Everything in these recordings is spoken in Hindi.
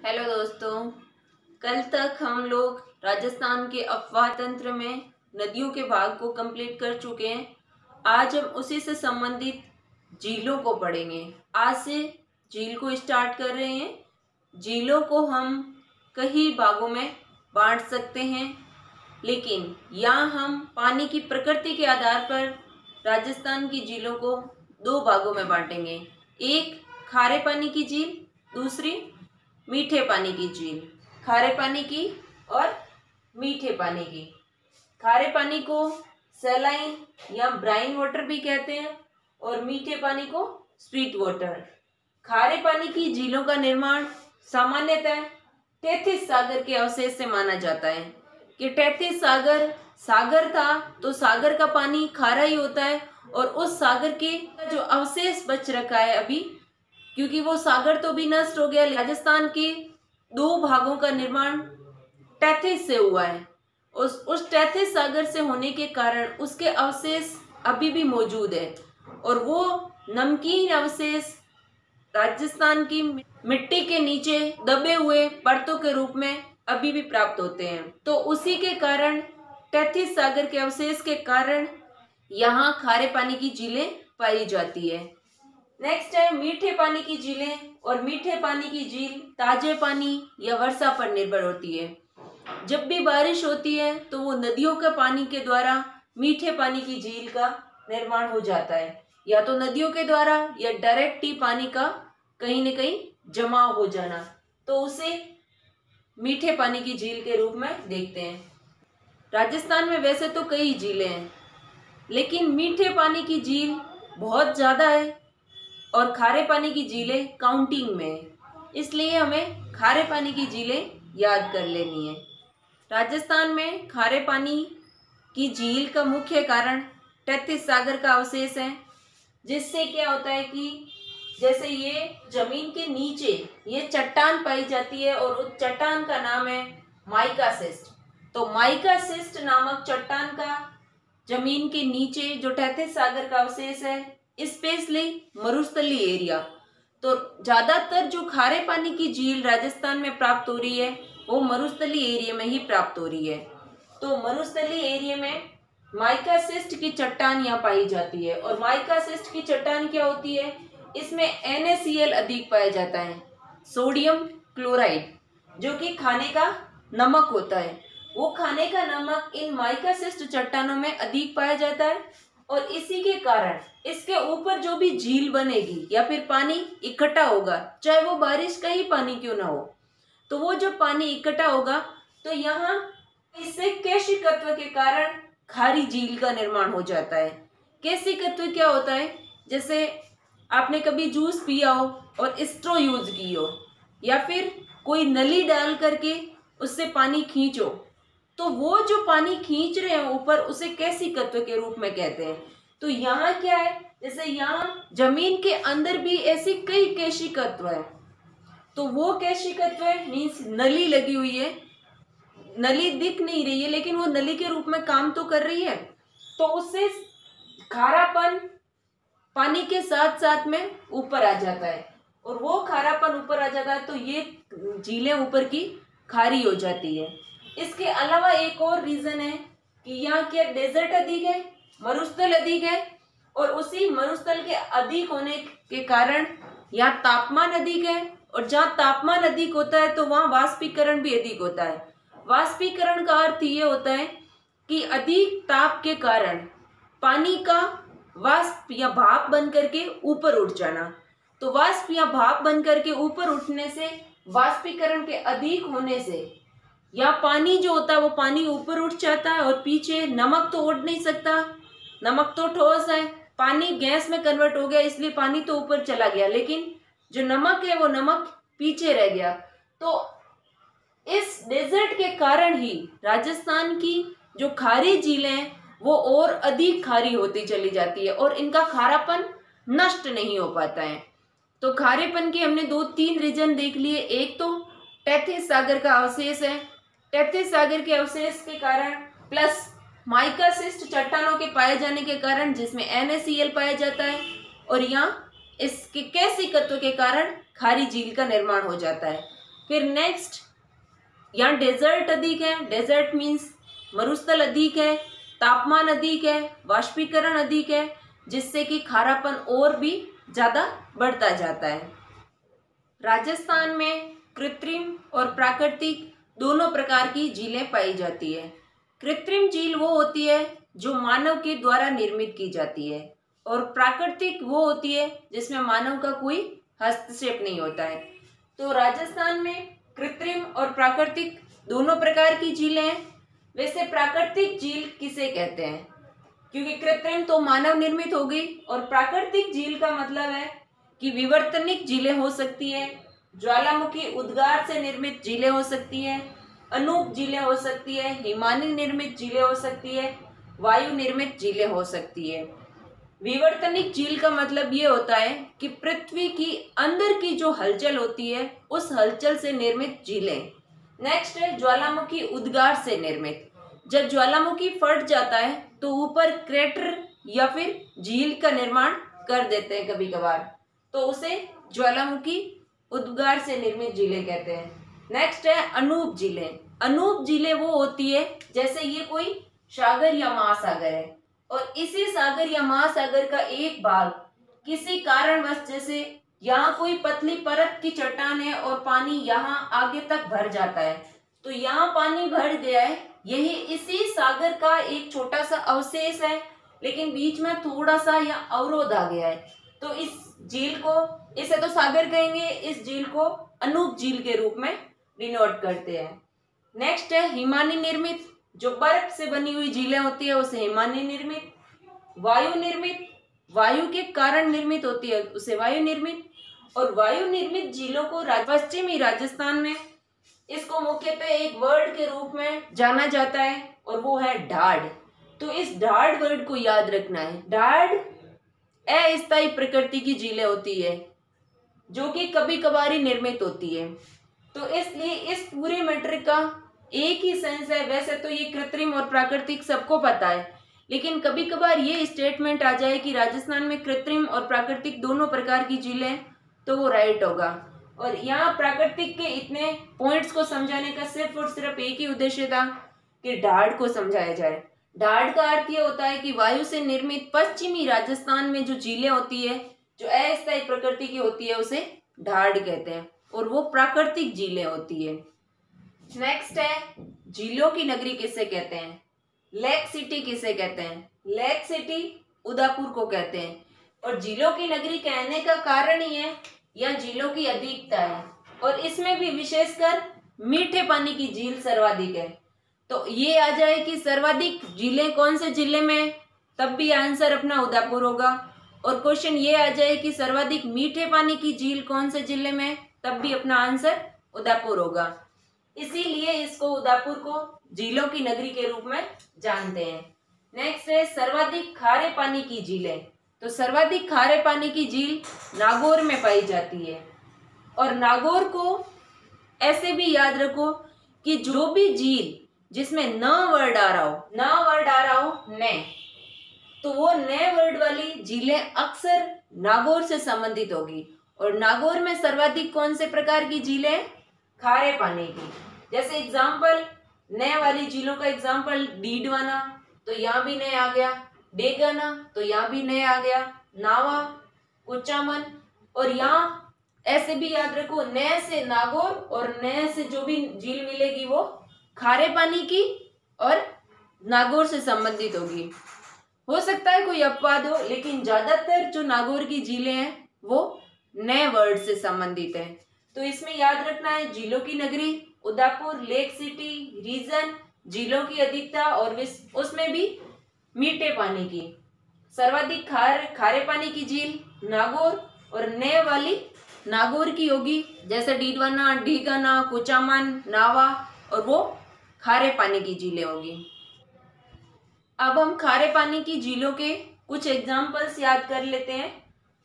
हेलो दोस्तों। कल तक हम लोग राजस्थान के अपवाह तंत्र में नदियों के भाग को कंप्लीट कर चुके हैं। आज हम उसी से संबंधित झीलों को पढ़ेंगे। आज से झील को स्टार्ट कर रहे हैं। झीलों को हम कई भागों में बांट सकते हैं, लेकिन यहाँ हम पानी की प्रकृति के आधार पर राजस्थान की झीलों को दो भागों में बांटेंगे। एक खारे पानी की झील, दूसरी मीठे पानी की झील। खारे पानी की और मीठे पानी की। खारे पानी को सैलाइन या ब्राइन वाटर भी कहते हैं और मीठे पानी को स्वीट वाटर। खारे पानी की झीलों का निर्माण सामान्यतः तैथिस सागर के अवशेष से माना जाता है कि तैथिस सागर था तो सागर का पानी खारा ही होता है, और उस सागर के जो अवशेष बच रखा है अभी, क्योंकि वो सागर तो भी नष्ट हो गया, राजस्थान के दो भागों का निर्माण तैथिस से हुआ है। उस तैथिस सागर से होने के कारण उसके अवशेष अभी भी मौजूद है, और वो नमकीन अवशेष राजस्थान की मिट्टी के नीचे दबे हुए परतों के रूप में अभी भी प्राप्त होते हैं। तो उसी के कारण तैथिस सागर के अवशेष के कारण यहाँ खारे पानी की झीलें पाई जाती है। नेक्स्ट है मीठे पानी की झीलें। और मीठे पानी की झील ताजे पानी या वर्षा पर निर्भर होती है। जब भी बारिश होती है तो वो नदियों के पानी के द्वारा मीठे पानी की झील का निर्माण हो जाता है, या तो नदियों के द्वारा या डायरेक्ट ही पानी का कहीं न कहीं जमाव हो जाना, तो उसे मीठे पानी की झील के रूप में देखते हैं। राजस्थान में वैसे तो कई झीलें हैं, लेकिन मीठे पानी की झील बहुत ज़्यादा है और खारे पानी की झीलें काउंटिंग में है, इसलिए हमें खारे पानी की झीलें याद कर लेनी है। राजस्थान में खारे पानी की झील का मुख्य कारण तैथिस सागर का अवशेष है, जिससे क्या होता है कि जैसे ये जमीन के नीचे ये चट्टान पाई जाती है और उस चट्टान का नाम है माइका सिस्ट। तो माइका सिस्ट नामक चट्टान का जमीन के नीचे जो तैथिस सागर का अवशेष है, स्पेशली मरुस्थलीय एरिया, तो ज्यादातर जो खारे पानी की झील राजस्थान में प्राप्त हो रही है वो मरुस्थलीय एरिया में ही प्राप्त हो रही है। तो मरुस्थलीय एरिया में माइका सिस्ट की चट्टान यहाँ पाई जाती है। और माइका सिस्ट की चट्टान क्या होती है, इसमें NaCl अधिक पाया जाता है, सोडियम क्लोराइड, जो कि खाने का नमक होता है। वो खाने का नमक इन माइका सिस्ट चट्टानों में अधिक पाया जाता है, और इसी के कारण इसके ऊपर जो भी झील बनेगी या फिर पानी इकट्ठा होगा, चाहे वो बारिश का ही पानी क्यों ना हो, तो वो जो पानी इकट्ठा होगा तो यहाँ इससे कैशिकत्व के कारण खारी झील का निर्माण हो जाता है। कैशिकत्व क्या होता है, जैसे आपने कभी जूस पिया हो और स्ट्रॉ यूज की हो, या फिर कोई नली डाल करके उससे पानी खींचो, तो वो जो पानी खींच रहे हैं ऊपर, उसे कैशिकत्व के रूप में कहते हैं। तो यहाँ क्या है, जैसे यहाँ जमीन के अंदर भी ऐसी कई कैशिकत्व है, तो वो कैशिकत्व मीन्स नली लगी हुई है, नली दिख नहीं रही है लेकिन वो नली के रूप में काम तो कर रही है, तो उससे खारापन पानी के साथ साथ में ऊपर आ जाता है, और वो खारापन ऊपर आ जाता है तो ये झीलें ऊपर की खारी हो जाती है। इसके अलावा एक और रीजन है कि यहाँ क्या डेजर्ट अधिक है, मरुस्थल अधिक है, और उसी मरुस्थल के अधिक होने के कारण यहाँ तापमान अधिक है, और जहाँ तापमान अधिक होता है तो वहाँ वाष्पीकरण भी अधिक होता है। वाष्पीकरण का अर्थ ये होता है कि अधिक ताप के कारण पानी का वाष्प या भाप बन करके ऊपर उठ जाना। तो वाष्प या भाप बन करके ऊपर उठने से, वाष्पीकरण के अधिक होने से, या पानी जो होता है वो पानी ऊपर उठ जाता है, और पीछे नमक तो उड़ नहीं सकता, नमक तो ठोस है, पानी गैस में कन्वर्ट हो गया इसलिए पानी तो ऊपर चला गया, लेकिन जो नमक है वो नमक पीछे रह गया। तो इस डेजर्ट के कारण ही राजस्थान की जो खारी झीलें हैं वो और अधिक खारी होती चली जाती है, और इनका खारापन नष्ट नहीं हो पाता है। तो खारेपन के हमने 2-3 रीजन देख लिए। एक तो तैथिस सागर का अवशेष है, तैथिस सागर के अवशेष के कारण प्लस माइका सिस्ट चट्टानों के पाए जाने के कारण जिसमें NaCl पाया जाता है, और यहाँ इसके कैशिकत्व के कारण खारी झील का निर्माण हो जाता है। फिर नेक्स्ट यहाँ डेजर्ट अधिक है, डेजर्ट मीन्स मरुस्थल अधिक है, तापमान अधिक है, वाष्पीकरण अधिक है, जिससे कि खारापन और भी ज़्यादा बढ़ता जाता है। राजस्थान में कृत्रिम और प्राकृतिक दोनों प्रकार की झीलें पाई जाती है। कृत्रिम झील वो होती है जो मानव के द्वारा निर्मित की जाती है, और प्राकृतिक वो होती है जिसमें मानव का कोई हस्तक्षेप नहीं होता है। तो राजस्थान में कृत्रिम और प्राकृतिक दोनों प्रकार की झीलें हैं। वैसे प्राकृतिक झील किसे कहते हैं, क्योंकि कृत्रिम तो मानव निर्मित हो गई, और प्राकृतिक झील का मतलब है कि विवर्तनिक झीलें हो सकती है, ज्वालामुखी उद्गार से निर्मित झीलें हो सकती है, अनूप झीलें हो सकती है, हिमानी निर्मित झीलें हो सकती है, वायु निर्मित झीलें हो सकती है। विवर्तनिक झील का मतलब ये होता है कि पृथ्वी की अंदर की जो हलचल होती है उस हलचल से निर्मित झीलें। नेक्स्ट है ज्वालामुखी उद्गार से निर्मित। जब ज्वालामुखी फट जाता है तो ऊपर क्रेटर या फिर झील का निर्माण कर देते हैं कभी कभार, तो उसे ज्वालामुखी उद्गार से निर्मित झीलें कहते हैं। नेक्स्ट है अनूप झीलें। अनूप झीलें वो होती है जैसे ये कोई सागर या महासागर है, और इसी सागर या महासागर का एक भाग किसी कारणवश, जैसे यहाँ कोई पतली परत की चट्टान है और पानी यहाँ आगे तक भर जाता है, तो यहाँ पानी भर गया है, यही इसी सागर का एक छोटा सा अवशेष है, लेकिन बीच में थोड़ा सा यहाँ अवरोध आ गया है, तो इस झील को, इसे तो सागर कहेंगे, इस झील को अनूप झील के रूप में डिनोट करते हैं। नेक्स्ट है हिमानी निर्मित। जो बर्फ से बनी हुई झीलें होती है उसे हिमानी निर्मित। वायु निर्मित, वायु के कारण निर्मित होती है उसे वायु निर्मित। और वायु निर्मित झीलों को पश्चिमी राजस्थान में इसको मुख्यतः एक वर्ड के रूप में जाना जाता है, और वो है ढाढ़। तो इस ढाढ़ वर्ड को याद रखना है। ढाढ़ अस्थायी प्रकृति की झीलें होती है जो कि कभी कभार निर्मित होती है। तो इसलिए इस पूरे मैटर का एक ही सेंस है। वैसे तो ये कृत्रिम और प्राकृतिक सबको पता है, लेकिन कभी कभार ये स्टेटमेंट आ जाए कि राजस्थान में कृत्रिम और प्राकृतिक दोनों प्रकार की झीलें, तो वो राइट होगा। और यहाँ प्राकृतिक के इतने पॉइंट्स को समझाने का सिर्फ और सिर्फ एक ही उद्देश्य था कि ढाढ़ को समझाया जाए। ढाढ़ का अर्थ ये होता है कि वायु से निर्मित पश्चिमी राजस्थान में जो झीलें होती है, जो अस्थायी प्रकृति की होती है, उसे ढाढ़ कहते हैं, और वो प्राकृतिक झीलें होती है। नेक्स्ट है झीलों की नगरी किसे कहते हैं, लेक सिटी किसे कहते हैं। लेक सिटी उदयपुर को कहते हैं, और झीलों की नगरी कहने का कारण ही है यह झीलों की अधिकता है, और इसमें भी विशेषकर मीठे पानी की झील सर्वाधिक है। तो ये आ जाए कि सर्वाधिक झीलें कौन से जिले में, तब भी आंसर अपना उदयपुर होगा। और क्वेश्चन ये आ जाए कि सर्वाधिक मीठे पानी की झील कौन से जिले में, तब भी अपना आंसर उदयपुर होगा। इसीलिए इसको उदयपुर को झीलों की नगरी के रूप में जानते हैं। नेक्स्ट है सर्वाधिक खारे पानी की झीलें। तो सर्वाधिक खारे पानी की झील नागौर में पाई जाती है, और नागौर को ऐसे भी याद रखो कि जो भी झील जिसमें न वर्ड आ रहा हो न, तो वो न वर्ड वाली झीलें अक्सर नागौर से संबंधित होगी। और नागौर में सर्वाधिक कौन से प्रकार की झीलें, खारे पानी की। जैसे एग्जाम्पल न वाली झीलों का एग्जाम्पल डीडवाना, तो यहाँ भी न आ गया, डेगाना, तो यहाँ भी न आ गया, नावा, कुचामन। और यहाँ ऐसे भी याद रखो, न से नागौर और न से जो भी झील मिलेगी वो खारे पानी की और नागौर से संबंधित होगी। हो सकता है कोई अपवाद हो, लेकिन ज्यादातर जो नागौर की झीलें हैं वो नए वर्ड से संबंधित है। तो इसमें याद रखना है झीलों की नगरी उदयपुर, लेक सिटी, रीजन, झीलों की अधिकता, और उसमें भी मीठे पानी की। सर्वाधिक खारे पानी की झील नागौर, और नए वाली नागौर की होगी, जैसे डीडवाना, ढीगाना, कुचामन, नावा, और वो खारे पानी की झीलें होगी। अब हम खारे पानी की झीलों के कुछ एग्जाम्पल्स याद कर लेते हैं।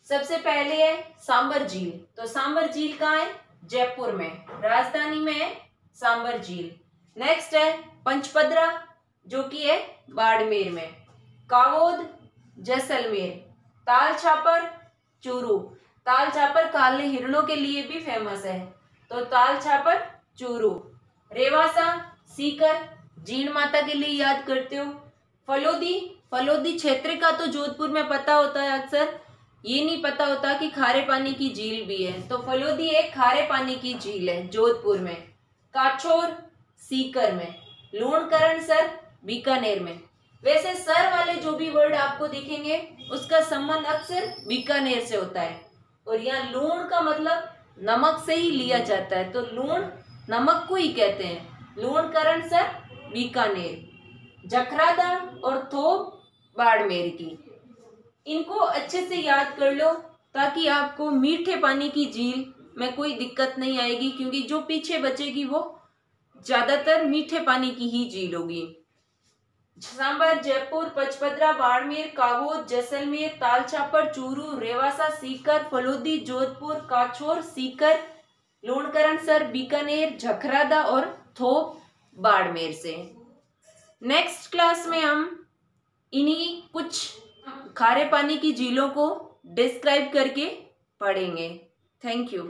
सबसे पहले है सांबर झील। तो सांबर झील कहाँ है, जयपुर में, राजधानी में है सांबर झील। नेक्स्ट है पंचपदरा, जो कि है बाड़मेर में। कावोद, जैसलमेर। ताल छापर, चूरू। ताल छापर काले हिरणों के लिए भी फेमस है, तो ताल छापर चूरू। रेवासा सीकर जीण माता के लिए याद करते हो। फलोदी, फलोदी क्षेत्र का तो जोधपुर में पता होता है, अक्सर ये नहीं पता होता कि खारे पानी की झील भी है। तो फलोदी एक खारे पानी की झील है जोधपुर में। काछोर सीकर में। लूणकरण सर बीकानेर में। वैसे सर वाले जो भी वर्ड आपको दिखेंगे उसका संबंध अक्सर बीकानेर से होता है। और यहाँ लूण का मतलब नमक से ही लिया जाता है, तो लूण नमक को ही कहते हैं। लूणकरण सर बीकानेर। जखरादा और थोप बाड़मेर की। इनको अच्छे से याद कर लो ताकि आपको मीठे पानी की झील में कोई दिक्कत नहीं आएगी, क्योंकि जो पीछे बचेगी वो ज्यादातर मीठे पानी की ही झील होगी। सांबर, जयपुर, पचपदरा, बाड़मेर, काबोद, जैसलमेर, तालछापर, चूरू, रेवासा, सीकर, फलोदी, जोधपुर, काछोर, सीकर, लूणकरणसर, बीकानेर, झखरादा और थोप बाड़मेर से। नेक्स्ट क्लास में हम इन्हीं कुछ खारे पानी की झीलों को डिस्क्राइब करके पढ़ेंगे। Thank you.